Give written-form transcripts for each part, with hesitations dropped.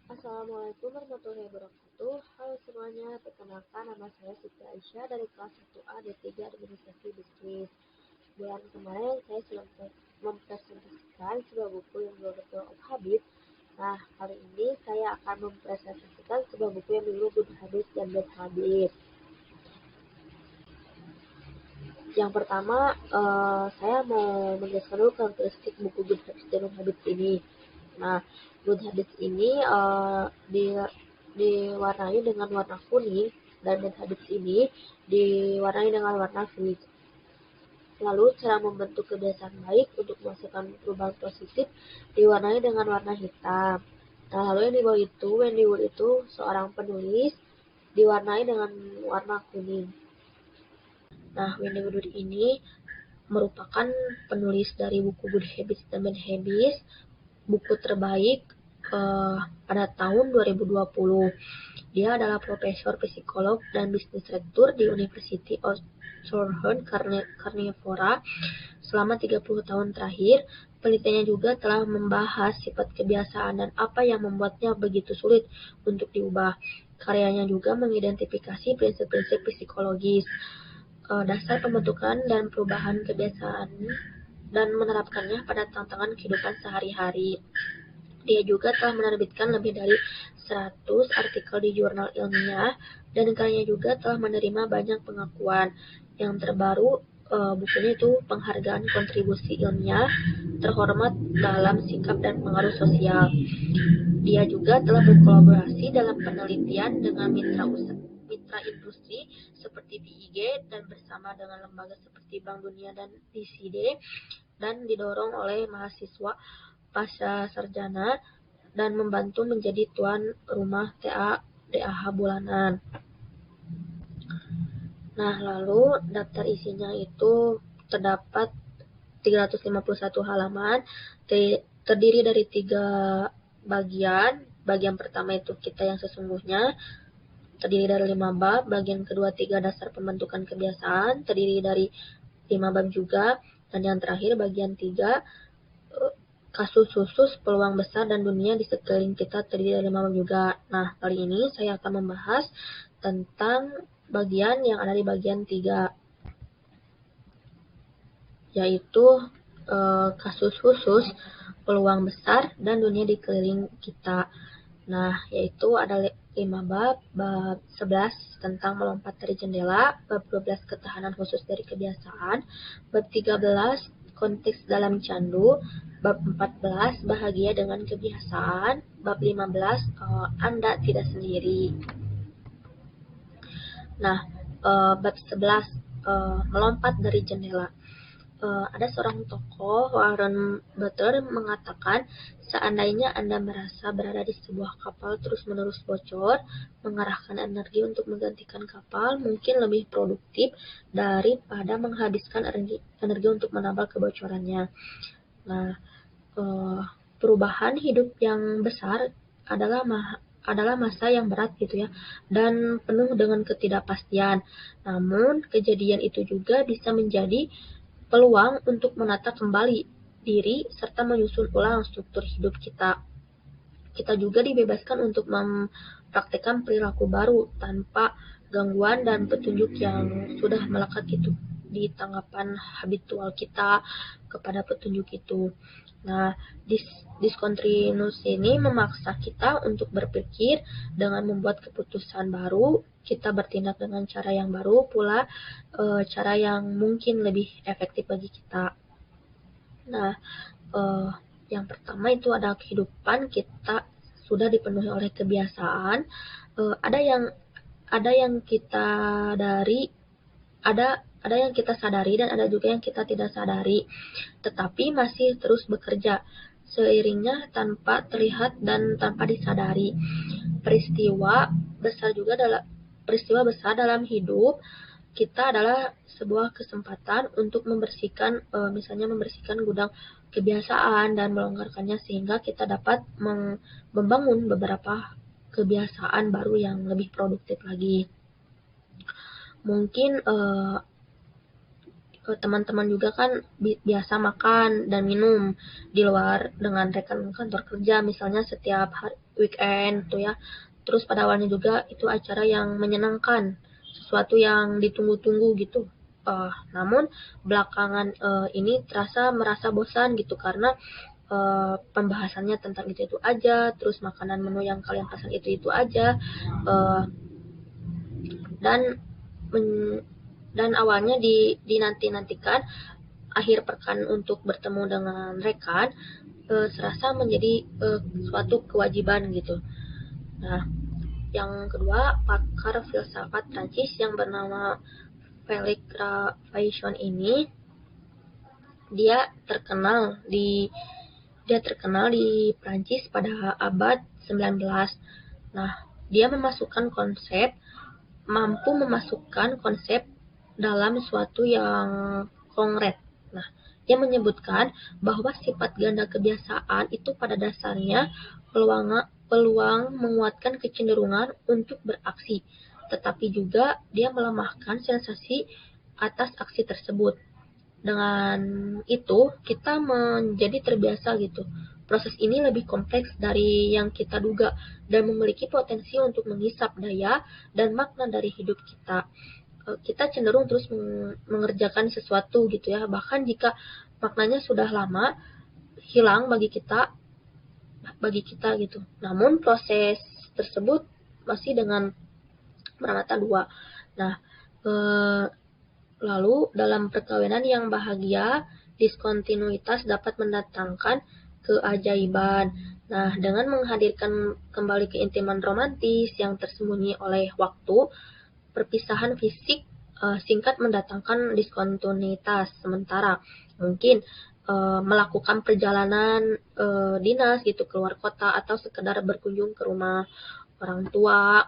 Assalamualaikum warahmatullahi wabarakatuh. Halo semuanya, perkenalkan nama saya Siti Aisyah dari kelas 1A D3 Administrasi Bisnis. Bulan kemarin saya sudah mempresentasikan sebuah buku yang berjudul Good Habits. Nah, kali ini saya akan mempresentasikan sebuah buku yang berjudul Good Habits dan Bad Habits. Yang pertama, saya mau menjelaskan dulu karakteristik buku Good Habits dan Bad Habits ini. Nah, Good Habits ini diwarnai dengan warna kuning dan Bad Habits ini diwarnai dengan warna peach. Lalu cara membentuk kebiasaan baik untuk menghasilkan perubahan positif diwarnai dengan warna hitam. Nah, lalu yang di bawah itu, Wendy Wood itu seorang penulis diwarnai dengan warna kuning. Nah, Wendy Wood ini merupakan penulis dari buku Good Habits dan Bad Habits, buku terbaik pada tahun 2020. Dia adalah profesor psikolog dan bisnis direktur di University of Southern California selama 30 tahun terakhir. Penelitiannya juga telah membahas sifat kebiasaan dan apa yang membuatnya begitu sulit untuk diubah. Karyanya juga mengidentifikasi prinsip-prinsip psikologis, dasar pembentukan dan perubahan kebiasaan dan menerapkannya pada tantangan kehidupan sehari-hari. Dia juga telah menerbitkan lebih dari 100 artikel di jurnal ilmiah dan karyanya juga telah menerima banyak pengakuan. Yang terbaru bukunya itu penghargaan kontribusi ilmiah terhormat dalam sikap dan pengaruh sosial. Dia juga telah berkolaborasi dalam penelitian dengan mitra industri seperti BIG dan bersama dengan lembaga seperti Bank Dunia dan DCD, dan didorong oleh mahasiswa pasca sarjana dan membantu menjadi tuan rumah DAH bulanan. Nah, lalu daftar isinya itu terdapat 351 halaman, terdiri dari 3 bagian. Bagian pertama itu kita yang sesungguhnya, terdiri dari 5 bab. Bagian kedua 3 dasar pembentukan kebiasaan, terdiri dari 5 bab juga. Dan yang terakhir bagian 3 kasus khusus, peluang besar dan dunia di sekeliling kita, terdiri dari 5 bab juga. Nah, kali ini saya akan membahas tentang bagian yang ada di bagian 3, yaitu kasus khusus, peluang besar dan dunia di sekeliling kita. Nah, yaitu ada 5 bab. Bab 11 tentang melompat dari jendela, bab 12 ketahanan khusus dari kebiasaan, bab 13 konteks dalam candu, bab 14 bahagia dengan kebiasaan, bab 15 Anda tidak sendiri. Nah, bab 11 melompat dari jendela. Ada seorang tokoh, Warren Buffett, mengatakan, seandainya Anda merasa berada di sebuah kapal terus-menerus bocor, mengarahkan energi untuk menggantikan kapal mungkin lebih produktif daripada menghabiskan energi untuk menambal kebocorannya. Nah, perubahan hidup yang besar adalah masa yang berat gitu ya, dan penuh dengan ketidakpastian. Namun, kejadian itu juga bisa menjadi peluang untuk menata kembali diri serta menyusun ulang struktur hidup kita. Kita juga dibebaskan untuk mempraktekkan perilaku baru tanpa gangguan dan petunjuk yang sudah melekat gitu di tanggapan habitual kita kepada petunjuk itu. Nah, diskontinus ini memaksa kita untuk berpikir dengan membuat keputusan baru, kita bertindak dengan cara yang baru pula, cara yang mungkin lebih efektif bagi kita. Nah, yang pertama itu adalah kehidupan kita sudah dipenuhi oleh kebiasaan. Ada yang kita sadari dan ada juga yang kita tidak sadari, tetapi masih terus bekerja seiringnya tanpa terlihat dan tanpa disadari. Peristiwa besar dalam hidup kita adalah sebuah kesempatan untuk misalnya membersihkan gudang kebiasaan dan melonggarkannya sehingga kita dapat membangun beberapa kebiasaan baru yang lebih produktif lagi. Mungkin teman-teman juga kan biasa makan dan minum di luar dengan rekan kantor kerja, misalnya setiap hari weekend tuh ya. Terus pada awalnya juga itu acara yang menyenangkan, sesuatu yang ditunggu-tunggu gitu. Namun belakangan ini merasa bosan gitu karena pembahasannya tentang itu aja, terus makanan menu yang kalian pesan itu aja, uh, dan dan awalnya dinanti-nantikan akhir pekan untuk bertemu dengan rekan serasa menjadi suatu kewajiban gitu. Nah, yang kedua, pakar filsafat Prancis yang bernama Felix Raffayson ini dia terkenal di Prancis pada abad 19. Nah, dia mampu memasukkan konsep dalam suatu yang konkret. Nah, dia menyebutkan bahwa sifat ganda kebiasaan itu pada dasarnya peluang menguatkan kecenderungan untuk beraksi, tetapi juga dia melemahkan sensasi atas aksi tersebut. Dengan itu, kita menjadi terbiasa gitu. Proses ini lebih kompleks dari yang kita duga dan memiliki potensi untuk menghisap daya dan makna dari hidup kita. Kita cenderung terus mengerjakan sesuatu gitu ya, bahkan jika maknanya sudah lama hilang bagi kita gitu. Namun proses tersebut masih dengan mata dua. Nah, lalu dalam perkawinan yang bahagia, diskontinuitas dapat mendatangkan keajaiban. Nah, dengan menghadirkan kembali keintiman romantis yang tersembunyi oleh waktu, perpisahan fisik singkat mendatangkan diskontinuitas sementara. Mungkin melakukan perjalanan dinas gitu keluar kota atau sekedar berkunjung ke rumah orang tua.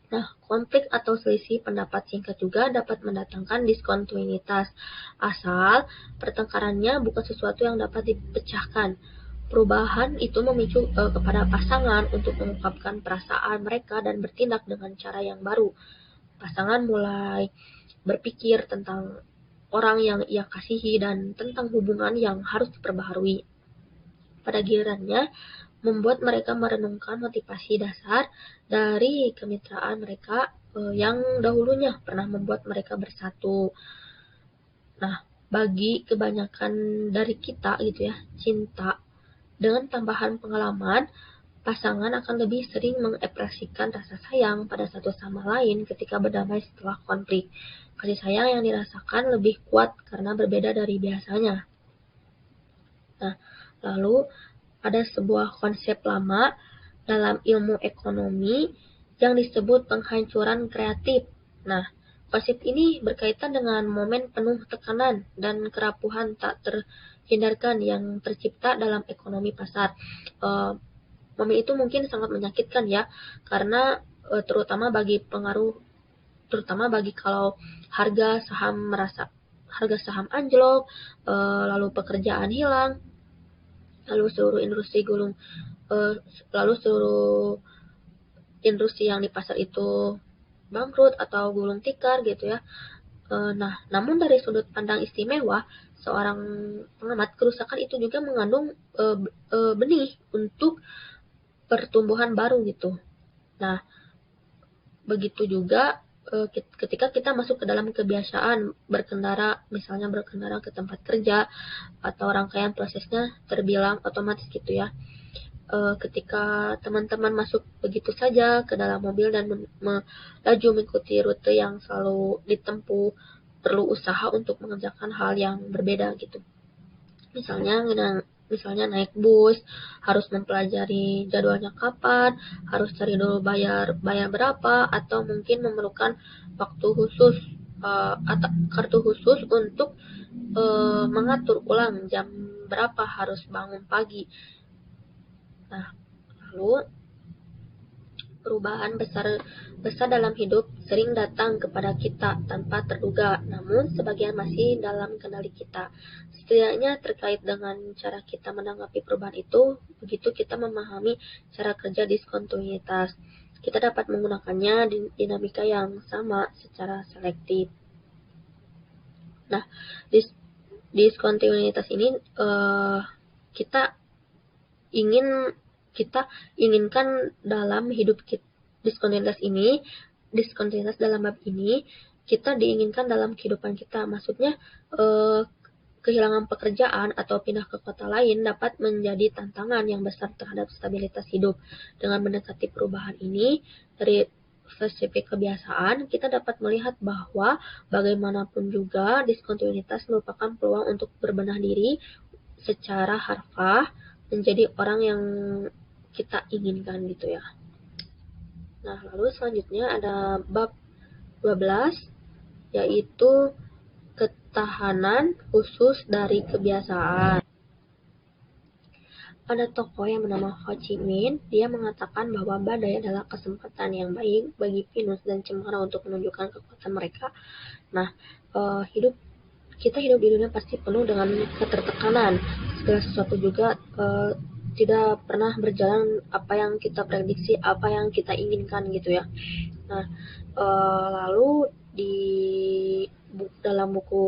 Nah, konflik atau selisih pendapat singkat juga dapat mendatangkan diskontinuitas, asal pertengkarannya bukan sesuatu yang dapat dipecahkan. Perubahan itu memicu kepada pasangan untuk mengungkapkan perasaan mereka dan bertindak dengan cara yang baru. Pasangan mulai berpikir tentang orang yang ia kasihi dan tentang hubungan yang harus diperbaharui. Pada gilirannya, membuat mereka merenungkan motivasi dasar dari kemitraan mereka yang dahulunya pernah membuat mereka bersatu. Nah, bagi kebanyakan dari kita gitu ya, cinta dengan tambahan pengalaman, pasangan akan lebih sering mengekspresikan rasa sayang pada satu sama lain ketika berdamai setelah konflik. Kasih sayang yang dirasakan lebih kuat karena berbeda dari biasanya. Nah, lalu ada sebuah konsep lama dalam ilmu ekonomi yang disebut penghancuran kreatif. Nah, konsep ini berkaitan dengan momen penuh tekanan dan kerapuhan tak terhindarkan yang tercipta dalam ekonomi pasar. Momen itu mungkin sangat menyakitkan ya, karena terutama bagi kalau harga saham anjlok, lalu pekerjaan hilang, lalu seluruh industri yang di pasar itu bangkrut atau gulung tikar gitu ya. Nah, namun dari sudut pandang istimewa seorang pengamat, kerusakan itu juga mengandung benih untuk pertumbuhan baru gitu. Nah, begitu juga ketika kita masuk ke dalam kebiasaan misalnya berkendara ke tempat kerja atau rangkaian prosesnya terbilang otomatis gitu ya. Ketika teman-teman masuk begitu saja ke dalam mobil dan melaju mengikuti rute yang selalu ditempuh, perlu usaha untuk mengerjakan hal yang berbeda gitu. Misalnya naik bus, harus mempelajari jadwalnya kapan, harus cari dulu bayar berapa, atau mungkin memerlukan waktu khusus atau kartu khusus untuk mengatur ulang jam berapa harus bangun pagi. Nah, lalu perubahan besar dalam hidup sering datang kepada kita tanpa terduga, namun sebagian masih dalam kendali kita. Setidaknya terkait dengan cara kita menanggapi perubahan itu, begitu kita memahami cara kerja diskontinuitas, kita dapat menggunakannya di dinamika yang sama secara selektif. Nah, diskontinuitas ini kita inginkan dalam hidup kita. Diskontinuitas dalam bab ini kita diinginkan dalam kehidupan kita. Maksudnya kehilangan pekerjaan atau pindah ke kota lain dapat menjadi tantangan yang besar terhadap stabilitas hidup. Dengan mendekati perubahan ini dari spesifik kebiasaan, kita dapat melihat bahwa bagaimanapun juga diskontinuitas merupakan peluang untuk berbenah diri secara harfiah menjadi orang yang kita inginkan gitu ya. Nah, lalu selanjutnya ada bab 12, yaitu ketahanan khusus dari kebiasaan. Ada tokoh yang bernama Ho Chi Minh, dia mengatakan bahwa badai adalah kesempatan yang baik bagi pinus dan cemara untuk menunjukkan kekuatan mereka. Nah, kita hidup di dunia pasti penuh dengan ketertekanan. Segala sesuatu juga tidak pernah berjalan apa yang kita prediksi, apa yang kita inginkan gitu ya. Nah, lalu dalam buku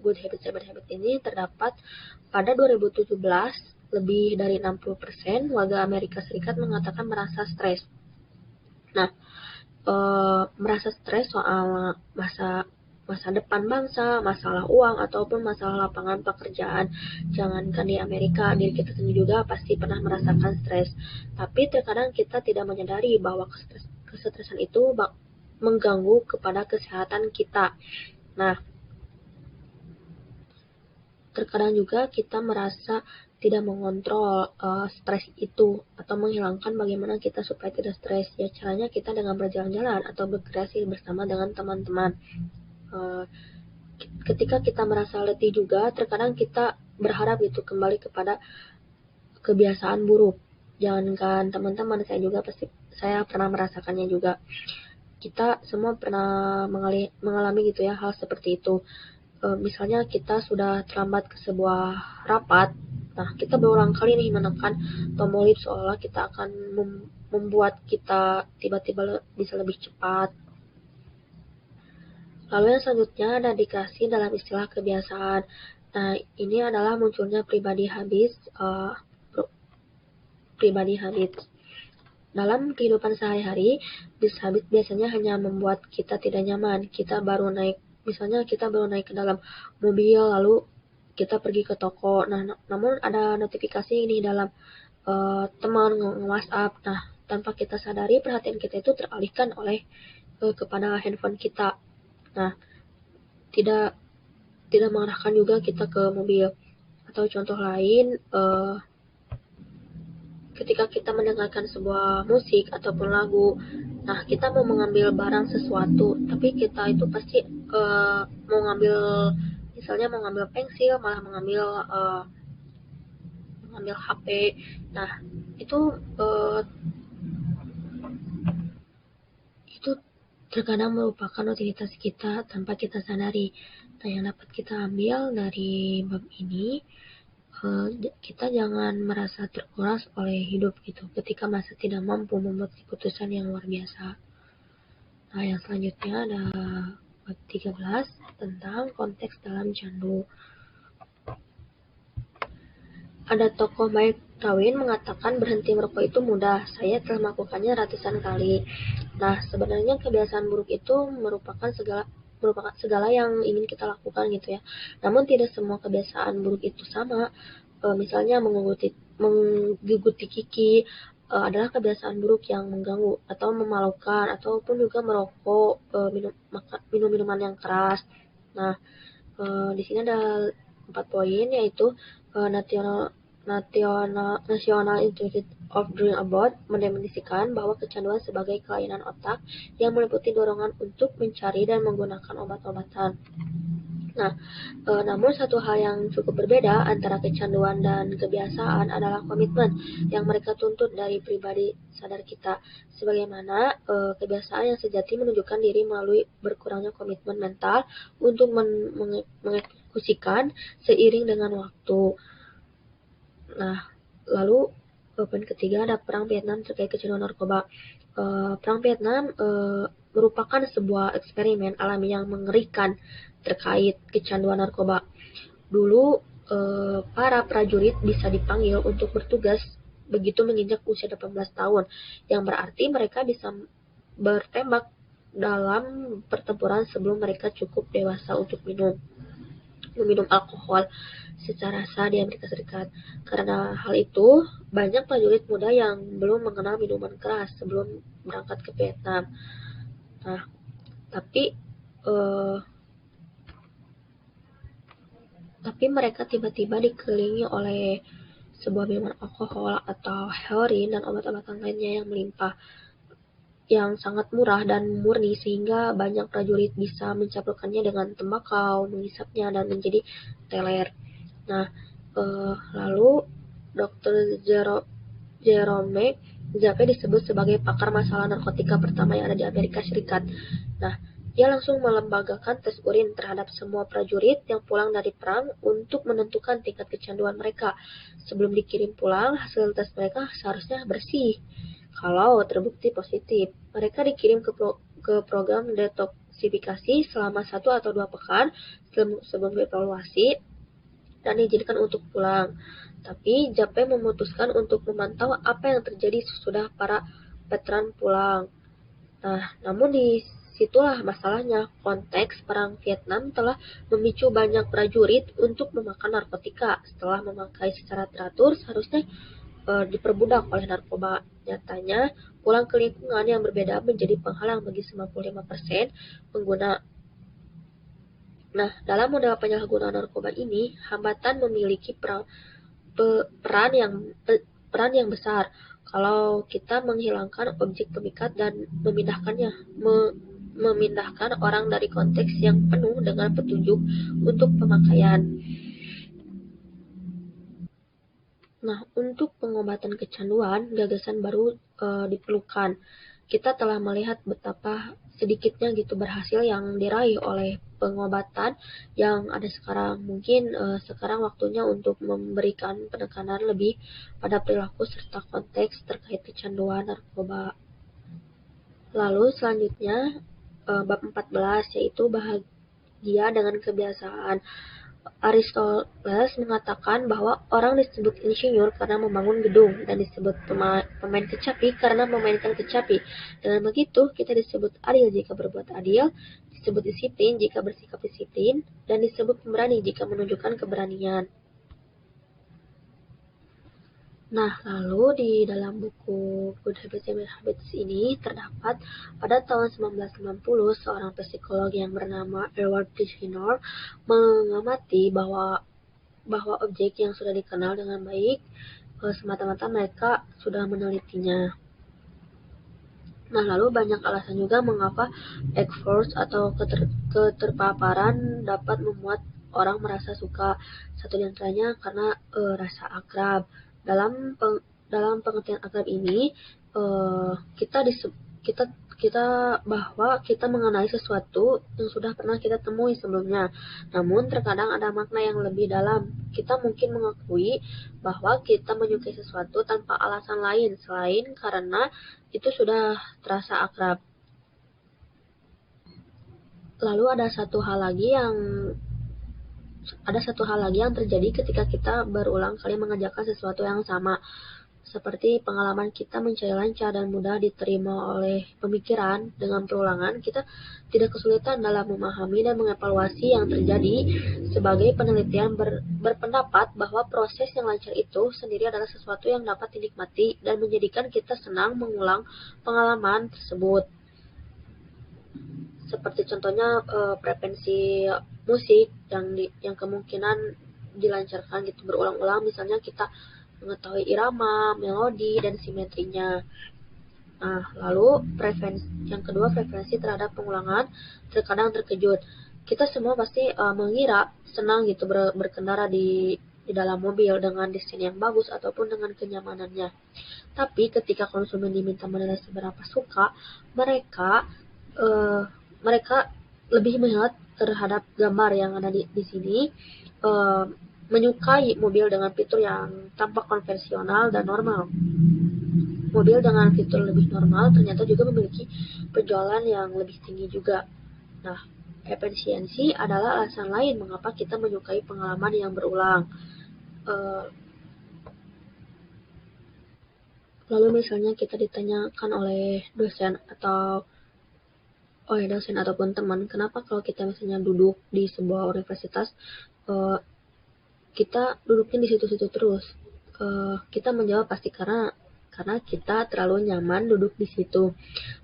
Good Habits, Bad Habits ini terdapat pada 2017 lebih dari 60% warga Amerika Serikat mengatakan merasa stres. Nah, merasa stres soal masa depan bangsa, masalah uang, ataupun masalah lapangan pekerjaan. Jangankan di Amerika, diri kita sendiri juga pasti pernah merasakan stres. Tapi terkadang kita tidak menyadari bahwa kesetresan itu mengganggu kepada kesehatan kita. Nah, terkadang juga kita merasa tidak mengontrol stres itu atau menghilangkan bagaimana kita supaya tidak stres. Ya, caranya kita dengan berjalan-jalan atau berkreasi bersama dengan teman-teman. Ketika kita merasa letih juga, terkadang kita berharap itu kembali kepada kebiasaan buruk. Jangankan teman-teman, saya pernah merasakannya juga. Kita semua pernah mengalami gitu ya hal seperti itu. Misalnya kita sudah terlambat ke sebuah rapat. Nah, kita berulang kali nih menekan tombol lift seolah kita akan membuat kita tiba-tiba bisa lebih cepat. Lalu yang selanjutnya ada dikasih dalam istilah kebiasaan. Nah, ini adalah munculnya pribadi habits. Dalam kehidupan sehari-hari, habit biasanya hanya membuat kita tidak nyaman. Misalnya kita baru naik ke dalam mobil, lalu kita pergi ke toko. Nah, namun ada notifikasi ini dalam teman nge-WhatsApp. Nah, tanpa kita sadari, perhatian kita itu teralihkan kepada handphone kita. Nah, tidak mengarahkan juga kita ke mobil. Atau contoh lain, ketika kita mendengarkan sebuah musik ataupun lagu, nah kita mau mengambil barang sesuatu, tapi kita itu pasti mau ngambil pensil, malah mengambil HP. Nah, itu terkadang merupakan rutinitas kita tanpa kita sadari. Nah, yang dapat kita ambil dari bab ini, kita jangan merasa terkuras oleh hidup gitu ketika masa tidak mampu membuat keputusan yang luar biasa. Nah, yang selanjutnya ada bab 13 tentang konteks dalam candu. Ada tokoh Mike Twain mengatakan berhenti merokok itu mudah. Saya telah melakukannya ratusan kali. Nah, sebenarnya kebiasaan buruk itu merupakan segala yang ingin kita lakukan gitu ya. Namun tidak semua kebiasaan buruk itu sama. Misalnya menggeguti gigi adalah kebiasaan buruk yang mengganggu atau memalukan, ataupun juga merokok, minum minuman yang keras. Nah, di sini ada 4 poin, yaitu National Institute of Dream About mendefinisikan bahwa kecanduan sebagai kelainan otak yang meliputi dorongan untuk mencari dan menggunakan obat-obatan. Nah, namun satu hal yang cukup berbeda antara kecanduan dan kebiasaan adalah komitmen yang mereka tuntut dari pribadi sadar kita. Sebagaimana kebiasaan yang sejati menunjukkan diri melalui berkurangnya komitmen mental untuk mengeksekusikan seiring dengan waktu. Nah, lalu poin ketiga ada Perang Vietnam terkait kecanduan narkoba. Perang Vietnam merupakan sebuah eksperimen alami yang mengerikan terkait kecanduan narkoba. Dulu para prajurit bisa dipanggil untuk bertugas begitu menginjak usia 18 tahun, yang berarti mereka bisa bertembak dalam pertempuran sebelum mereka cukup dewasa untuk meminum alkohol secara sah di Amerika Serikat. Karena hal itu, banyak prajurit muda yang belum mengenal minuman keras sebelum berangkat ke Vietnam. Nah, tapi eh, mereka tiba-tiba dikelilingi oleh sebuah minuman alkohol atau heroin dan obat-obatan lainnya yang melimpah, yang sangat murah dan murni sehingga banyak prajurit bisa mencampurkannya dengan tembakau, menghisapnya, dan menjadi teler. Nah, lalu Dr. Jerome Zappe disebut sebagai pakar masalah narkotika pertama yang ada di Amerika Serikat. Nah, dia langsung melembagakan tes urin terhadap semua prajurit yang pulang dari perang untuk menentukan tingkat kecanduan mereka. Sebelum dikirim pulang, hasil tes mereka seharusnya bersih. Kalau terbukti positif, mereka dikirim ke program detoksifikasi selama 1 atau 2 pekan sebelum dievaluasi dan diizinkan untuk pulang. Tapi Jape memutuskan untuk memantau apa yang terjadi sesudah para veteran pulang. Nah, namun disitulah masalahnya. Konteks perang Vietnam telah memicu banyak prajurit untuk memakan narkotika. Setelah memakai secara teratur, seharusnya diperbudak oleh narkoba. Nyatanya, pulang ke lingkungan yang berbeda menjadi penghalang bagi 95% pengguna. Nah, dalam model penyalahgunaan narkoba ini, hambatan memiliki peran yang besar. Kalau kita menghilangkan objek pemikat dan memindahkan orang dari konteks yang penuh dengan petunjuk untuk pemakaian. Nah, untuk pengobatan kecanduan, gagasan baru diperlukan. Kita telah melihat betapa sedikitnya gitu berhasil yang diraih oleh pengobatan yang ada sekarang. Mungkin sekarang waktunya untuk memberikan penekanan lebih pada perilaku serta konteks terkait kecanduan narkoba. Lalu selanjutnya bab 14 yaitu bahagia dengan kebiasaan. Aristoteles mengatakan bahwa orang disebut insinyur karena membangun gedung dan disebut pemain kecapi karena memainkan kecapi. Dengan begitu, kita disebut adil jika berbuat adil, disebut disiplin jika bersikap disiplin, dan disebut pemberani jika menunjukkan keberanian. Nah, lalu di dalam buku Good Habits and Bad Habits ini terdapat pada tahun 1990 seorang psikolog yang bernama Edward T. Skinner mengamati bahwa objek yang sudah dikenal dengan baik semata-mata mereka sudah menelitinya. Nah, lalu banyak alasan juga mengapa exposure atau keterpaparan dapat membuat orang merasa suka. Satu di antaranya karena rasa akrab. Dalam pengertian akrab ini kita mengenai sesuatu yang sudah pernah kita temui sebelumnya. Namun terkadang ada makna yang lebih dalam. Kita mungkin mengakui bahwa kita menyukai sesuatu tanpa alasan lain selain karena itu sudah terasa akrab. Lalu ada satu hal lagi yang terjadi ketika kita berulang kali mengerjakan sesuatu yang sama. Seperti pengalaman kita mencari lancar dan mudah diterima oleh pemikiran, dengan perulangan kita tidak kesulitan dalam memahami dan mengevaluasi yang terjadi. Sebagai penelitian berpendapat bahwa proses yang lancar itu sendiri adalah sesuatu yang dapat dinikmati dan menjadikan kita senang mengulang pengalaman tersebut. Seperti contohnya frekuensi musik yang kemungkinan dilancarkan gitu berulang-ulang, misalnya kita mengetahui irama, melodi, dan simetrinya. Nah, lalu yang kedua frekuensi terhadap pengulangan. Terkadang terkejut. Kita semua pasti mengira senang gitu berkendara di dalam mobil dengan desain yang bagus ataupun dengan kenyamanannya. Tapi ketika konsumen diminta menilai seberapa suka, mereka lebih melihat terhadap gambar yang ada di sini. Menyukai mobil dengan fitur yang tampak konvensional dan normal. Mobil dengan fitur lebih normal ternyata juga memiliki penjualan yang lebih tinggi juga. Nah, Efisiensi adalah alasan lain mengapa kita menyukai pengalaman yang berulang. Lalu misalnya kita ditanyakan oleh dosen ataupun teman, kenapa kalau kita misalnya duduk di sebuah universitas, kita duduknya di situ-situ terus. Kita menjawab pasti karena kita terlalu nyaman duduk di situ.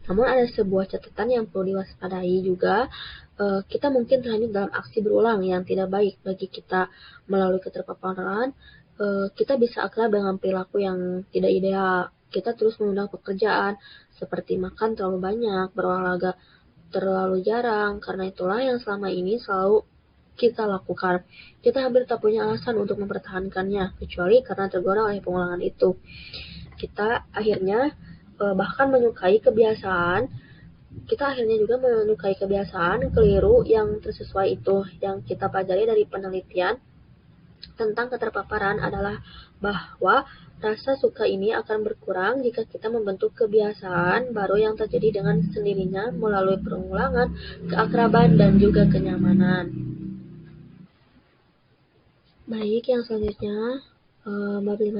Namun ada sebuah catatan yang perlu diwaspadai juga. Kita mungkin terhanyut dalam aksi berulang yang tidak baik bagi kita. Melalui keterpaparan, kita bisa akrab dengan perilaku yang tidak ideal. Kita terus mengundang pekerjaan seperti makan terlalu banyak, berolahraga terlalu jarang. Karena itulah yang selama ini selalu kita lakukan. Kita hampir tak punya alasan untuk mempertahankannya, kecuali karena tergoda oleh pengulangan itu. Kita akhirnya bahkan menyukai kebiasaan, kita akhirnya juga menyukai kebiasaan keliru yang tersesuai itu. Yang kita pelajari dari penelitian tentang keterpaparan adalah bahwa rasa suka ini akan berkurang jika kita membentuk kebiasaan baru yang terjadi dengan sendirinya melalui pengulangan, keakraban, dan juga kenyamanan. Baik, yang selanjutnya, bab 15.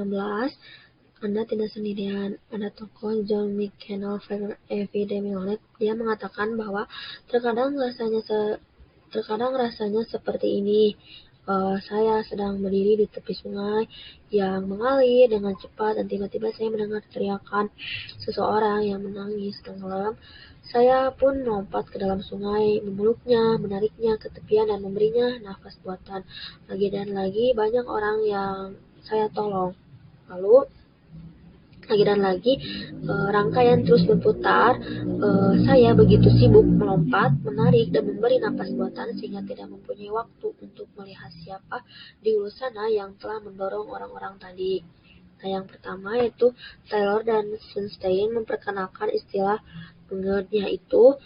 Anda tidak sendirian. Ada tokoh John McConnell, epidemiolog. Dia mengatakan bahwa terkadang rasanya seperti ini. Saya sedang berdiri di tepi sungai yang mengalir dengan cepat dan tiba-tiba saya mendengar teriakan seseorang yang menangis tenggelam. Saya pun melompat ke dalam sungai, memeluknya, menariknya ke tepian dan memberinya nafas buatan. Lagi dan lagi banyak orang yang saya tolong. Lalu lagi dan lagi rangkaian terus berputar. Saya begitu sibuk melompat, menarik, dan memberi napas buatan sehingga tidak mempunyai waktu untuk melihat siapa di ulu sana yang telah mendorong orang-orang tadi. Nah, yang pertama yaitu Taylor dan Sunstein memperkenalkan istilah nge-nya itu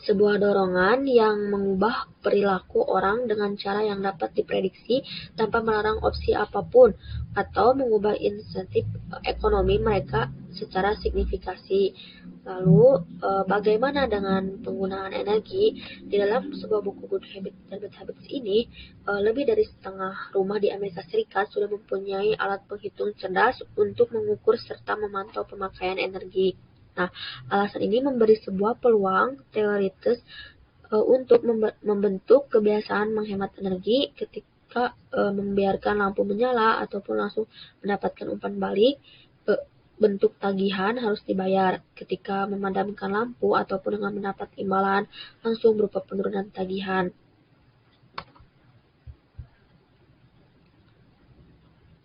sebuah dorongan yang mengubah perilaku orang dengan cara yang dapat diprediksi tanpa melarang opsi apapun, atau mengubah insentif ekonomi mereka secara signifikasi. Lalu, bagaimana dengan penggunaan energi? Di dalam sebuah buku Good Habits dan Bad Habits ini, lebih dari setengah rumah di Amerika Serikat sudah mempunyai alat penghitung cerdas untuk mengukur serta memantau pemakaian energi. Nah, alasan ini memberi sebuah peluang teoritis untuk membentuk kebiasaan menghemat energi ketika membiarkan lampu menyala ataupun langsung mendapatkan umpan balik. Bentuk tagihan harus dibayar ketika memadamkan lampu ataupun dengan mendapat imbalan langsung berupa penurunan tagihan.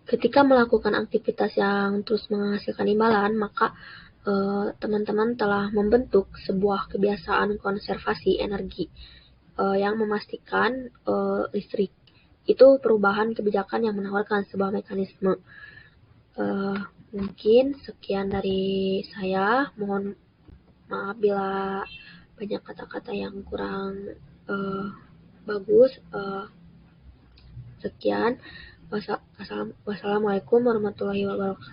Ketika melakukan aktivitas yang terus menghasilkan imbalan, maka teman-teman telah membentuk sebuah kebiasaan konservasi energi yang memastikan listrik. Itu perubahan kebijakan yang menawarkan sebuah mekanisme. Mungkin sekian dari saya. Mohon maaf bila banyak kata-kata yang kurang bagus. Sekian. Wassalamualaikum warahmatullahi wabarakatuh.